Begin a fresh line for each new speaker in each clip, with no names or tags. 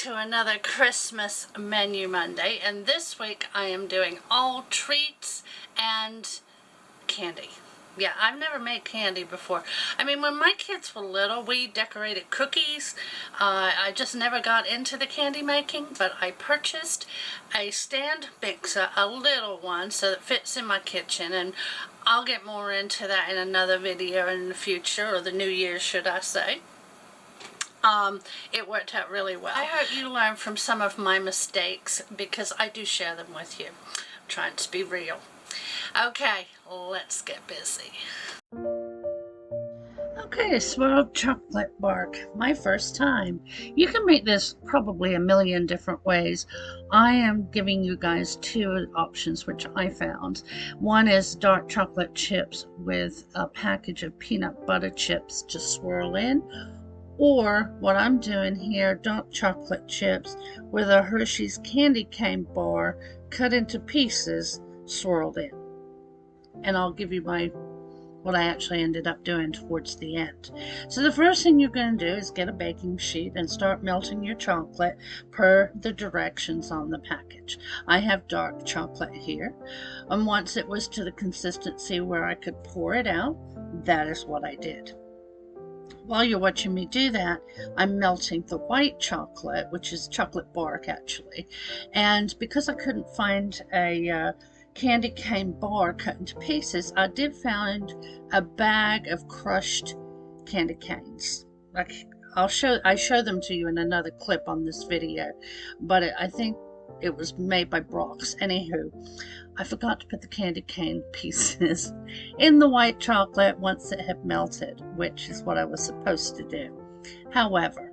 to another Christmas menu Monday, and this week I am doing all treats and candy. Yeah, I've never made candy before. I mean, when my kids were little, we decorated cookies. I just never got into the candy making, but I purchased a stand mixer, a little one, so that fits in my kitchen, and I'll get more into that in another video in the future, or the New Year, should I say. It worked out really well. I hope you learn from some of my mistakes, because I do share them with you. I'm trying to be real. Okay, let's get busy. Okay, swirled chocolate bark, my first time. You can make this probably a million different ways. I am giving you guys two options which I found. One is dark chocolate chips with a package of peanut butter chips to swirl in. Or what I'm doing here, dark chocolate chips with a Hershey's candy cane bar cut into pieces, swirled in. And I'll give you what I actually ended up doing towards the end. So the first thing you're going to do is get a baking sheet and start melting your chocolate per the directions on the package. I have dark chocolate here, and once it was to the consistency where I could pour it out, that is what I did. While you're watching me do that, I'm melting the white chocolate, which is chocolate bark actually, and because I couldn't find a candy cane bar cut into pieces, I did find a bag of crushed candy canes. I show them to you in another clip on this video, but I think it was made by Brock's. Anywho, I forgot to put the candy cane pieces in the white chocolate once it had melted, which is what I was supposed to do. However,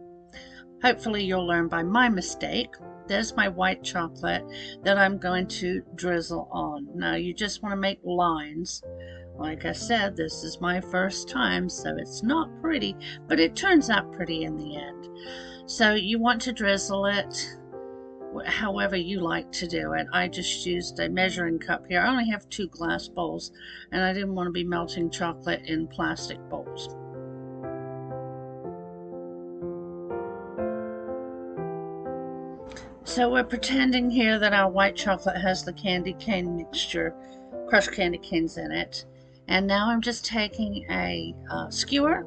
hopefully you'll learn by my mistake. There's my white chocolate that I'm going to drizzle on. Now you just want to make lines. Like I said, this is my first time, so it's not pretty, but it turns out pretty in the end. So you want to drizzle it however you like to do it. I just used a measuring cup here. I only have 2 glass bowls, and I didn't want to be melting chocolate in plastic bowls. So we're pretending here that our white chocolate has the candy cane mixture, crushed candy canes in it. And now I'm just taking a skewer,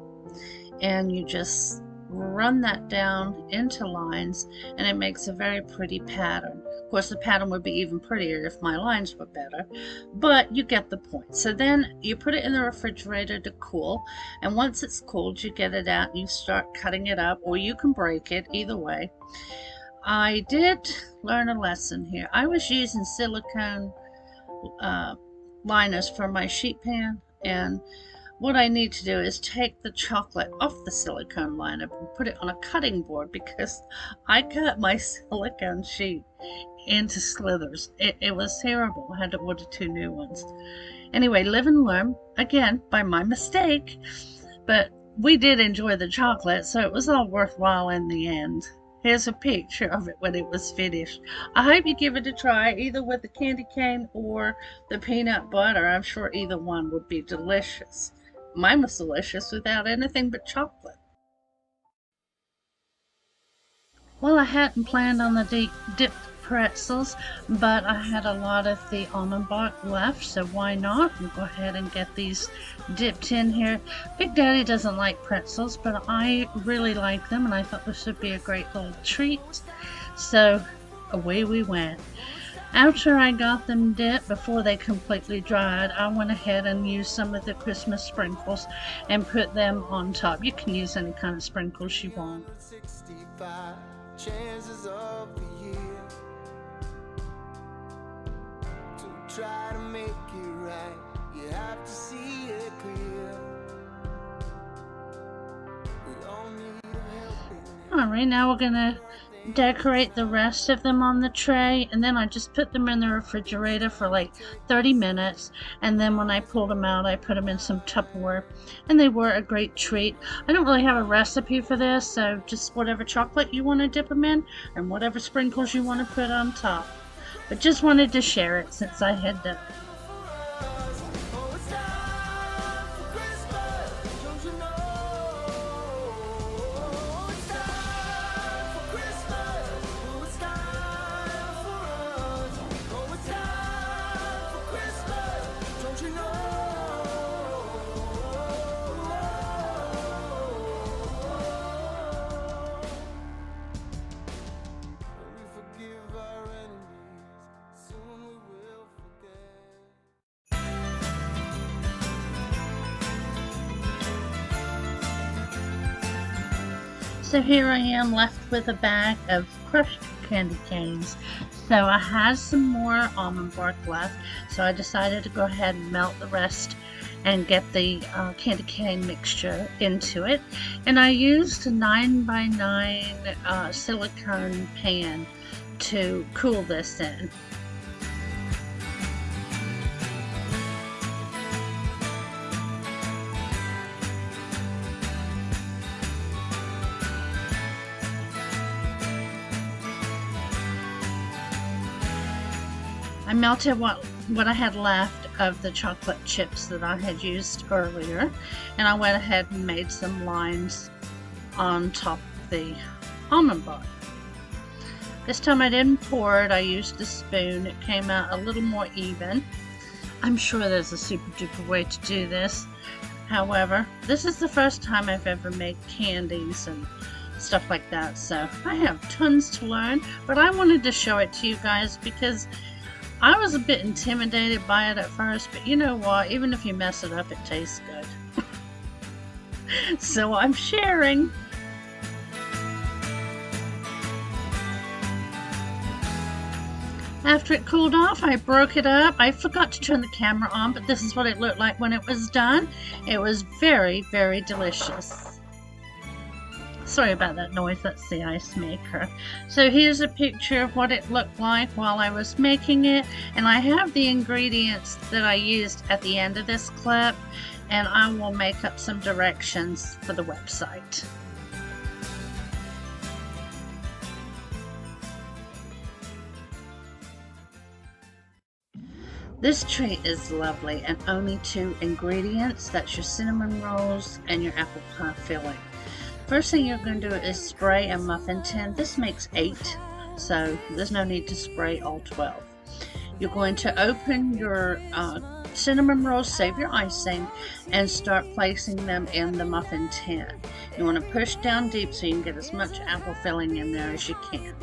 and you just run that down into lines, and it makes a very pretty pattern. Of course, the pattern would be even prettier if my lines were better, but you get the point. So then you put it in the refrigerator to cool, and once it's cooled, you get it out and you start cutting it up, or you can break it, either way. I did learn a lesson here. I was using silicone liners for my sheet pan, and what I need to do is take the chocolate off the silicone liner and put it on a cutting board, because I cut my silicone sheet into slithers. It was terrible. I had to order 2 new ones. Anyway, live and learn, again, by my mistake. But we did enjoy the chocolate, so it was all worthwhile in the end. Here's a picture of it when it was finished. I hope you give it a try, either with the candy cane or the peanut butter. I'm sure either one would be delicious. Mine was delicious without anything but chocolate. Well, I hadn't planned on the dipped pretzels, but I had a lot of the almond bark left, so why not? We'll go ahead and get these dipped in here. Big Daddy doesn't like pretzels, but I really like them, and I thought this would be a great little treat. So away we went. After I got them dipped, before they completely dried, I went ahead and used some of the Christmas sprinkles and put them on top. You can use any kind of sprinkles you want. 65 chances of the year to try to make it right, you have to see it clear. We all need help. Alright, now we're gonna decorate the rest of them on the tray, and then I just put them in the refrigerator for like 30 minutes, and then when I pulled them out, I put them in some Tupperware, and they were a great treat. I don't really have a recipe for this, so just whatever chocolate you want to dip them in and whatever sprinkles you want to put on top, but just wanted to share it since I had done it. So here I am left with a bag of crushed candy canes. So I had some more almond bark left, so I decided to go ahead and melt the rest and get the candy cane mixture into it. And I used a 9x9 silicone pan to cool this in. I melted what I had left of the chocolate chips that I had used earlier, and I went ahead and made some lines on top of the almond bark. This time I didn't pour it, I used the spoon. It came out a little more even. I'm sure there's a super duper way to do this. However, this is the first time I've ever made candies and stuff like that, so I have tons to learn, but I wanted to show it to you guys because I was a bit intimidated by it at first, but you know what? Even if you mess it up, it tastes good. So I'm sharing. After it cooled off, I broke it up. I forgot to turn the camera on, but this is what it looked like when it was done. It was very, very delicious. Sorry about that noise, that's the ice maker. So here's a picture of what it looked like while I was making it, and I have the ingredients that I used at the end of this clip, and I will make up some directions for the website. This treat is lovely and only 2 ingredients. That's your cinnamon rolls and your apple pie filling. First thing you're going to do is spray a muffin tin. This makes 8, so there's no need to spray all 12. You're going to open your cinnamon rolls, save your icing, and start placing them in the muffin tin. You want to push down deep so you can get as much apple filling in there as you can.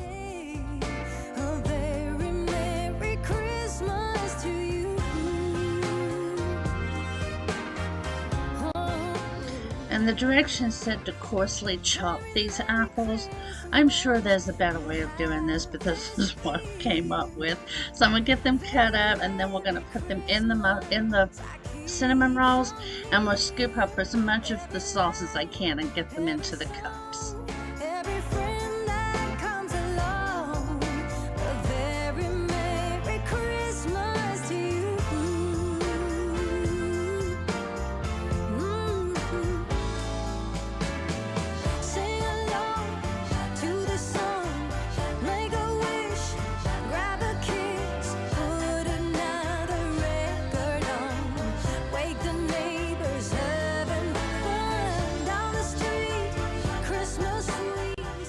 And the directions said to coarsely chop these apples. I'm sure there's a better way of doing this, but this is what I came up with. So I'm going to get them cut up, and then we're going to put them in the cinnamon rolls, and we'll scoop up as much of the sauce as I can and get them into the cups.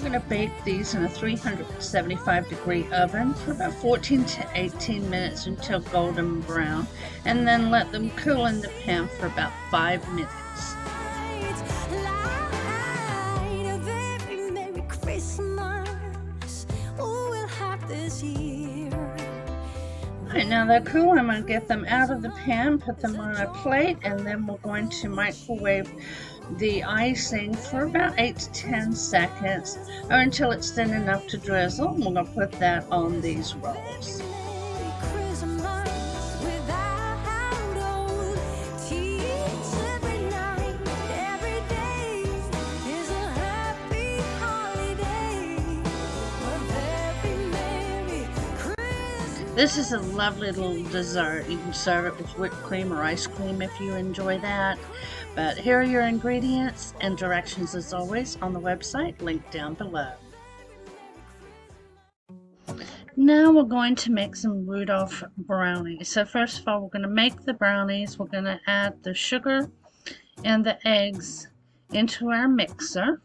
To bake these in a 375 degree oven for about 14 to 18 minutes until golden brown, and then let them cool in the pan for about 5 minutes. Alright, now they're cool. I'm going to get them out of the pan, put them on a plate, and then we're going to microwave the icing for about 8 to 10 seconds or until it's thin enough to drizzle. We're going to put that on these rolls. This is a lovely little dessert. You can serve it with whipped cream or ice cream if you enjoy that. But here are your ingredients and directions as always on the website, linked down below. Now we're going to make some Rudolph brownies. So first of all, we're going to make the brownies. We're going to add the sugar and the eggs into our mixer.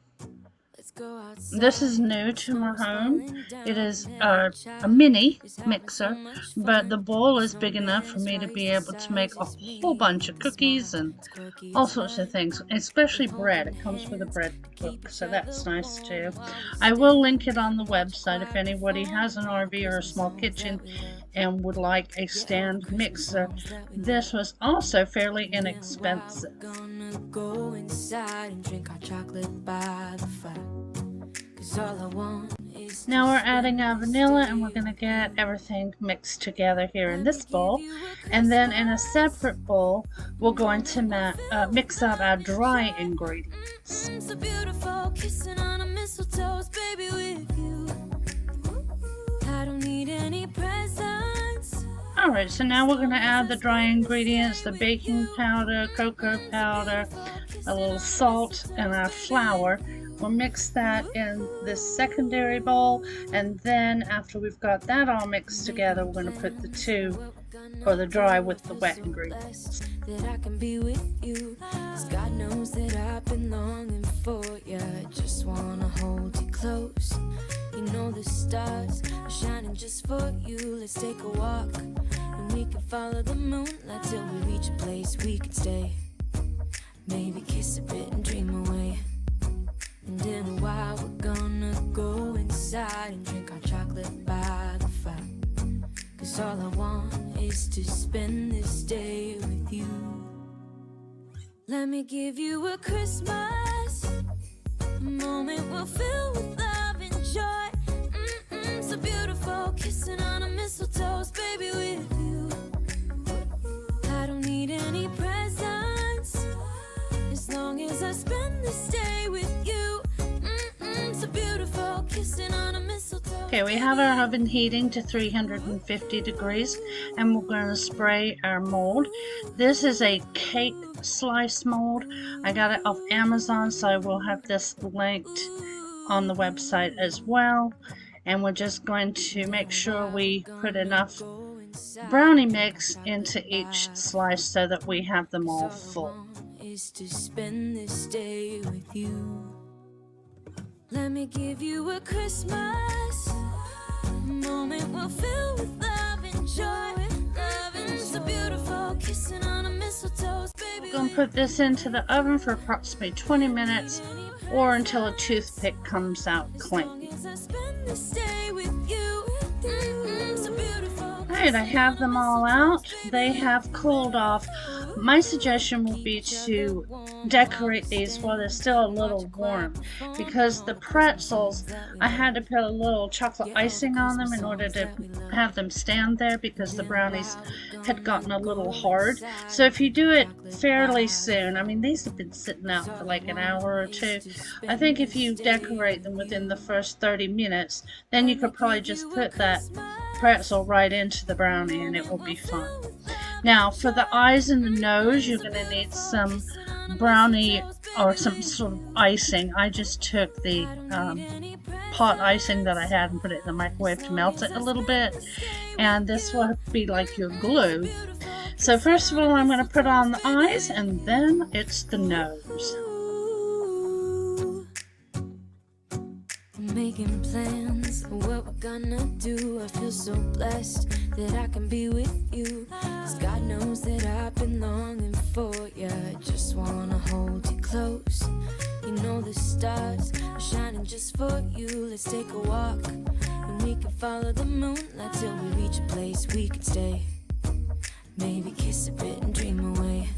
This is new to my home. It is a mini mixer, but the bowl is big enough for me to be able to make a whole bunch of cookies and all sorts of things, especially bread. It comes with a bread book, so that's nice too. I will link it on the website if anybody has an RV or a small kitchen and would like a stand mixer. This was also fairly inexpensive.
Go inside and drink our chocolate by the fire.
Now we're adding our vanilla, and we're going to get everything mixed together here in this bowl. And then in a separate bowl, we're going to mix out our dry ingredients. Alright, so now we're going to add the dry ingredients, the baking powder, cocoa powder, a little salt, and our flour. We'll mix that in this secondary bowl, and then after we've got that all mixed together, we're going to put the two, or the dry with the wet ingredients. That I can be with you, 'cause God knows that I've been longing for you. Just wanna hold you close. You know the stars are shining just for you. Let's take a walk, and we can follow the moonlight till we reach a place we can stay. Maybe kiss a bit and dream away. And in a while we're gonna go inside and drink our chocolate by the fire. 'Cause all I want is to spend this day with you. Let me give you a Christmas, a moment we'll fill with love and joy. So beautiful, kissing on a mistletoe, baby, with you. I don't need any presents, as long as I spend this day with you. So beautiful, kissing on a mistletoe. Okay, we have our oven heating to 350 degrees, and we're going to spray our mold. This is a cake slice mold. I got it off Amazon, so I will have this linked on the website as well. And we're just going to make sure we put enough brownie mix into each slice so that we have them all full. Is to spend this day with you. Let me give you a Christmas, a moment we'll fill with love and joy. Loving so beautiful, kissing on a mistletoe, baby. We're going to put this into the oven for approximately 20 minutes or until a toothpick comes out clean. Alright, I have them all out. They have cooled off. My suggestion would be to decorate these while they're still a little warm, because the pretzels, I had to put a little chocolate icing on them in order to have them stand there, because the brownies had gotten a little hard. So if you do it fairly soon, I mean these have been sitting out for like an hour or two, I think if you decorate them within the first 30 minutes, then you could probably just put that pretzel right into the brownie and it will be fine. Now for the eyes and the nose, you're going to need some brownie or some sort of icing. I just took the pot icing that I had and put it in the microwave to melt it a little bit, and this will be like your glue. So first of all, I'm going to put on the eyes, and then it's the nose. Making plans for what we're gonna do. I feel so blessed that I can be with you, 'cause God knows that I've been longing for you. Just wanna hold you close. You know the stars are shining just for you. Let's take a walk, and we can follow the moonlight till we reach a place we can stay. Maybe kiss a bit and dream away.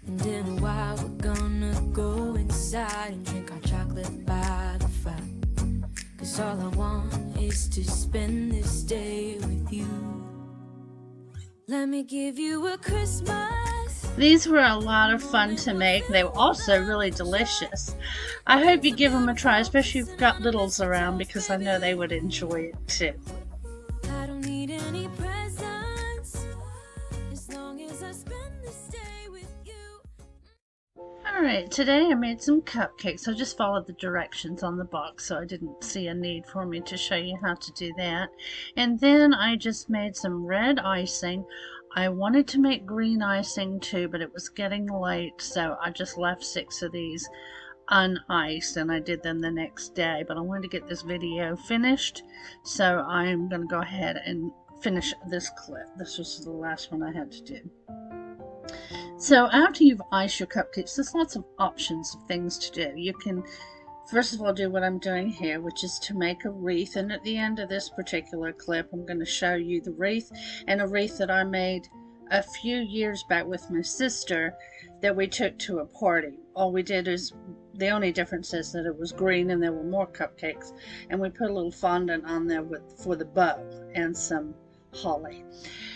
And in a while we're gonna go inside and drink our chocolate by the fire. 'Cause all I want is to spend this day with you. Let me give you a Christmas. These were a lot of fun to make. They were also really delicious. I hope you give them a try, especially if you've got littles around, because I know they would enjoy it too. I don't need any presents, as long as I spend this day with you. Alright, today I made some cupcakes. I just followed the directions on the box, so I didn't see a need for me to show you how to do that. And then I just made some red icing. I wanted to make green icing too, but it was getting late, so I just left 6 of these uniced, and I did them the next day. But I wanted to get this video finished, so I'm going to go ahead and finish this clip. This was the last one I had to do. So after you've iced your cupcakes, there's lots of options of things to do. You can first of all do what I'm doing here, which is to make a wreath. And at the end of this particular clip, I'm going to show you the wreath, and a wreath that I made a few years back with my sister that we took to a party. All we did is The only difference is that it was green and there were more cupcakes, and we put a little fondant on there for the bow and some holly.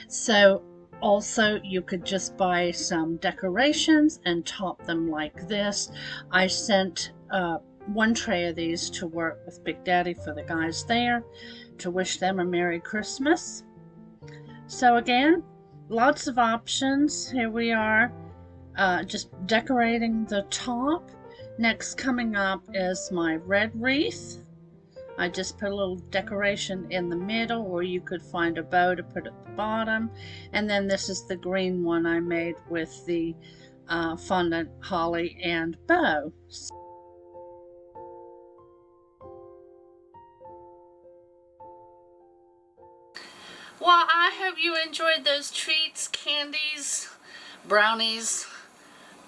So also you could just buy some decorations and top them like this. I sent one tray of these to work with Big Daddy for the guys there to wish them a Merry Christmas. So again, lots of options. Here we are, just decorating the top. Next coming up is my red wreath. I just put a little decoration in the middle, or you could find a bow to put at the bottom. And then this is the green one I made with the fondant, holly, and bow. Well, I hope you enjoyed those treats, candies, brownies,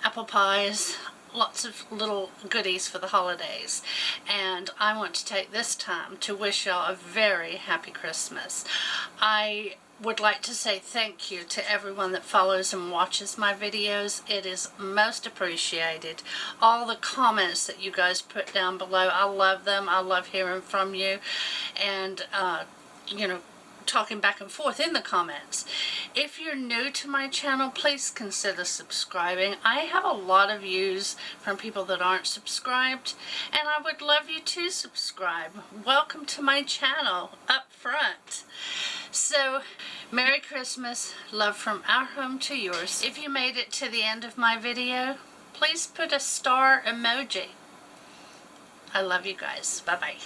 apple pies, lots of little goodies for the holidays. And I want to take this time to wish y'all a very happy Christmas. I would like to say thank you to everyone that follows and watches my videos. It is most appreciated. All the comments that you guys put down below, I love them. I love hearing from you, and you know, talking back and forth in the comments. If you're new to my channel, please consider subscribing. I have a lot of views from people that aren't subscribed, and I would love you to subscribe. Welcome to my channel up front. So, Merry Christmas, love from our home to yours. If you made it to the end of my video, please put a star emoji. I love you guys. Bye-bye.